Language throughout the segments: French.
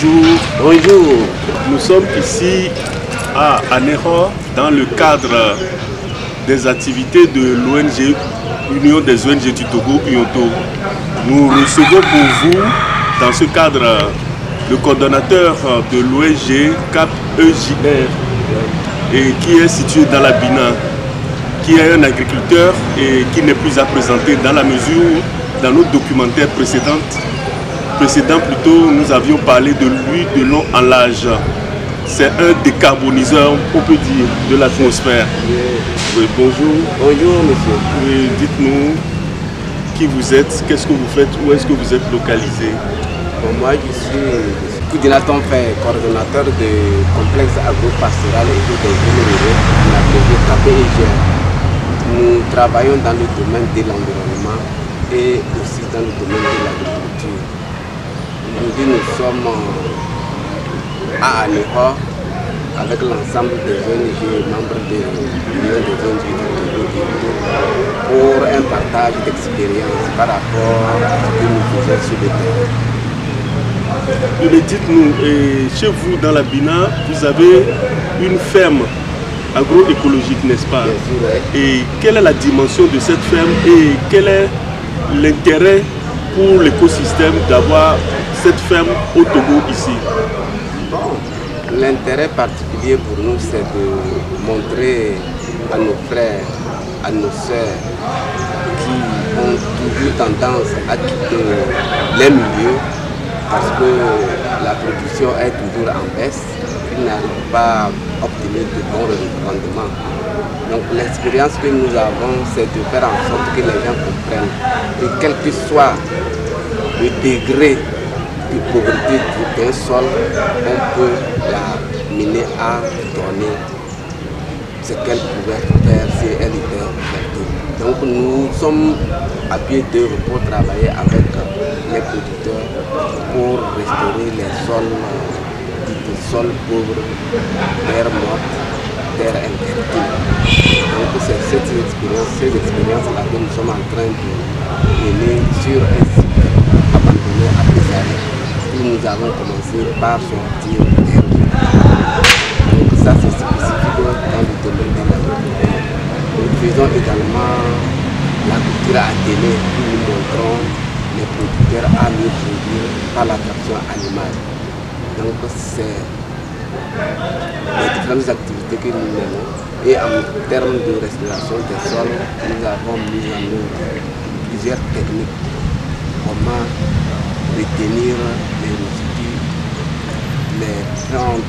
bonjour. Bonjour. Nous sommes ici à Anéhor dans le cadre des activités de l'ONG Union des ONG du Togo, UNTO. Nous recevons pour vous, dans ce cadre, le coordonnateur de l'ONG CAP EJR et qui est situé dans la Bina, qui est un agriculteur et qui n'est plus à présenter dans la mesure où, dans nos documentaires précédents, nous avions parlé de lui de long en large. C'est un décarboniseur, on peut dire, de l'atmosphère. Oui, bonjour. Bonjour, monsieur. Oui, dites-nous qui vous êtes, qu'est-ce que vous faites, où est-ce que vous êtes localisé? Bon, moi, je suis Koudinaton Frère, coordonnateur du complexe agro-pastoral et des zones rurales, on appelle KPEGR. Nous travaillons dans le domaine de l'environnement et aussi dans le domaine de l'agriculture. Aujourd'hui, nous sommes à Anéhor avec l'ensemble des ONG membres de l'Union des ONG du Togo pour un partage d'expérience par rapport à ce que nous faisons sur le terrain. Mais dites-nous, chez vous dans la Bina, vous avez une ferme agroécologique, n'est-ce pas? Bien sûr, oui. Et quelle est la dimension de cette ferme et quel est l'intérêt pour l'écosystème d'avoir cette ferme au Togo ici? Bon, l'intérêt particulier pour nous, c'est de montrer à nos frères, à nos sœurs qui ont toujours tendance à quitter les milieux parce que la production est toujours en baisse, ils n'arrivent pas à obtenir de bons rendements. Donc l'expérience que nous avons, c'est de faire en sorte que les gens comprennent que quel que soit le degré de pauvreté d'un sol, on peut la mener à donner ce qu'elle pouvait faire si elle était fertile. Donc nous sommes à pied d'œuvre pour travailler avec les producteurs pour restaurer les sols, sols pauvres, terres mortes, terres infertiles. Donc c'est ces expériences-là que nous sommes en train de mener sur un site abandonné à Pesare, où nous avons commencé par sortir des rues. Donc ça c'est spécifique dans le domaine de l'agriculture. Nous faisons également l'agriculture à télé où nous montrons les producteurs à mieux produire par l'attraction animale. Donc c'est les différentes activités que nous menons et en termes de restauration des sols, nous avons mis en œuvre plusieurs techniques. Comment retenir les résidus, les plants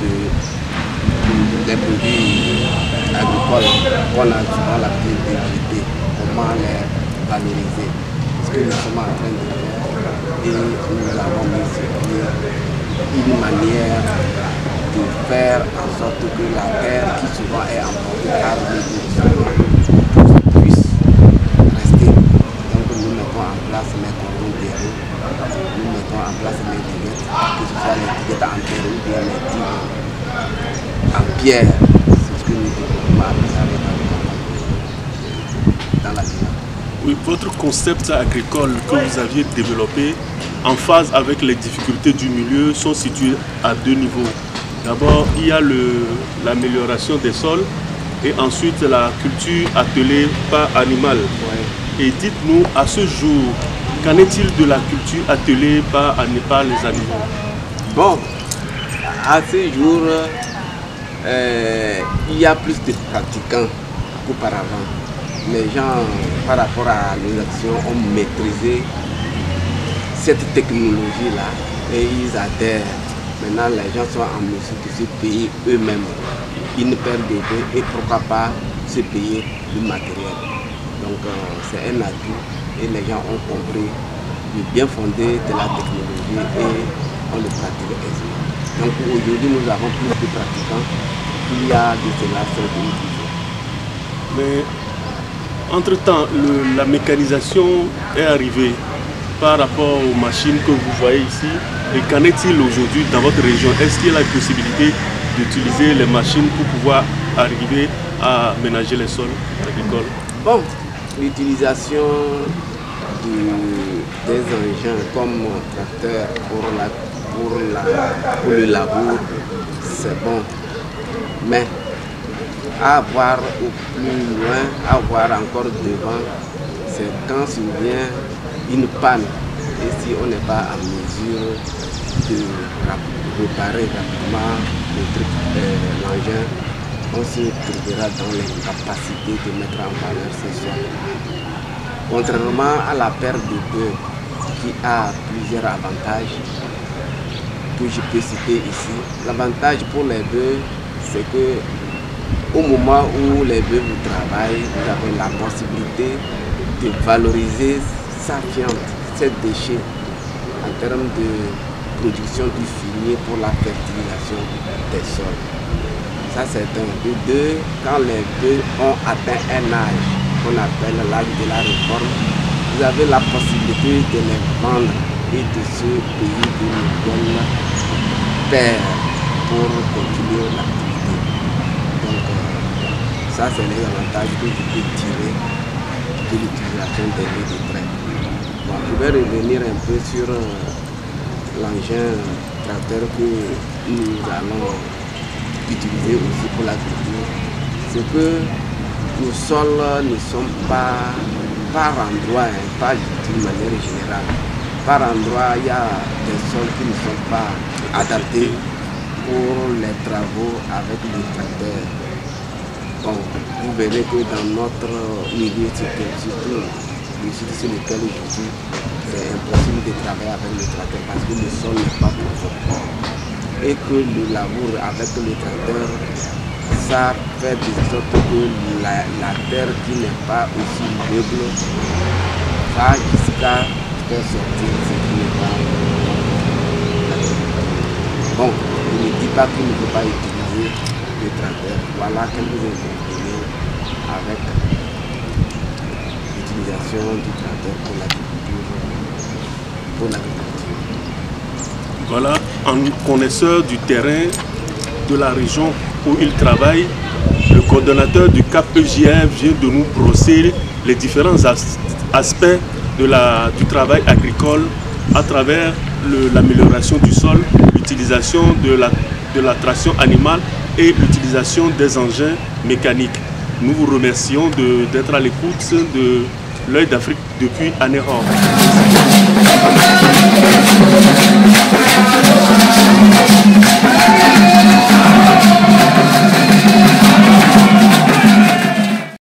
des produits agricoles qu'on a souvent l'habitude de jeter, comment les valoriser. Ce que nous sommes en train de faire et nous avons mis sur pied une manière de faire en sorte que la terre qui souvent est emportée par les eaux puisse rester. Donc nous mettons en place les cordons terreux, nous mettons en place les diguettes, que ce soit les diguettes en terre ou bien les digues en pierre. C'est ce que nous développons à Pesare dans la ville. Oui, votre concept agricole que vous aviez développé en phase avec les difficultés du milieu sont situés à deux niveaux. D'abord, il y a l'amélioration des sols et ensuite la culture attelée par animal. Ouais. Et dites-nous, à ce jour, qu'en est-il de la culture attelée par les animaux? Bon, à ce jour, il y a plus de pratiquants qu'auparavant. Les gens, par rapport à nos actions, ont maîtrisé cette technologie-là et ils adhèrent. Maintenant, les gens sont en mesure de se payer eux-mêmes une paire de bœufs et pourquoi pas se payer du matériel. Donc, c'est un atout et les gens ont compris le bien fondé de la technologie et on le pratique aisément. Donc, aujourd'hui, nous avons plus de pratiquants qu'il y a de cela 5 ans. Mais entre-temps, la mécanisation est arrivée par rapport aux machines que vous voyez ici. Et qu'en est-il aujourd'hui dans votre région? Est-ce qu'il y a la possibilité d'utiliser les machines pour pouvoir arriver à ménager les sols agricoles? Bon, l'utilisation des engins comme tracteurs pour pour le labour, c'est bon. Mais à voir au plus loin, à voir encore devant, c'est quand survient une panne. Et si on n'est pas en mesure de réparer rapidement l'engin, on se trouvera dans l'incapacité de mettre en valeur ce sol. Contrairement à la paire de bœufs qui a plusieurs avantages que je peux citer ici, l'avantage pour les bœufs, c'est que au moment où les bœufs vous travaillent, vous avez la possibilité de valoriser sa viande, ses déchets en termes de production du fumier pour la fertilisation des sols. Ça c'est un. De deux, quand les bœufs ont atteint un âge qu'on appelle l'âge de la réforme, vous avez la possibilité de les vendre et de se payer de nouvelles paires pour continuer l'activité. Donc ça c'est les avantages que je peux tirer de l'utilisation des laits de trait. Bon, je vais revenir un peu sur l'engin tracteur que nous allons utiliser aussi pour l'agriculture. C'est que nos sols ne sont pas par endroit, pas d'une manière générale. Par endroit, il y a des sols qui ne sont pas adaptés pour les travaux avec les tracteurs. Bon, vous verrez que dans notre milieu, surtout le site sur lequel je suis, c'est impossible de travailler avec le tracteur parce que le sol n'est pas profond. Et que le labour avec le tracteur, ça fait de sorte que la terre qui n'est pas aussi meuble va jusqu'à faire sortir ce qui n'est pas. Bon, je ne dis pas qu'il ne faut pas utiliser le tracteur. Voilà quelques inconvénients avec l'utilisation du tracteur pour l'agriculture. Voilà, un connaisseur du terrain de la région où il travaille, le coordonnateur du CAP-EJF vient de nous brosser les différents aspects du travail agricole à travers l'amélioration du sol, l'utilisation de la traction animale et l'utilisation des engins mécaniques. Nous vous remercions d'être à l'écoute de l'Œil d'Afrique depuis Anéhor.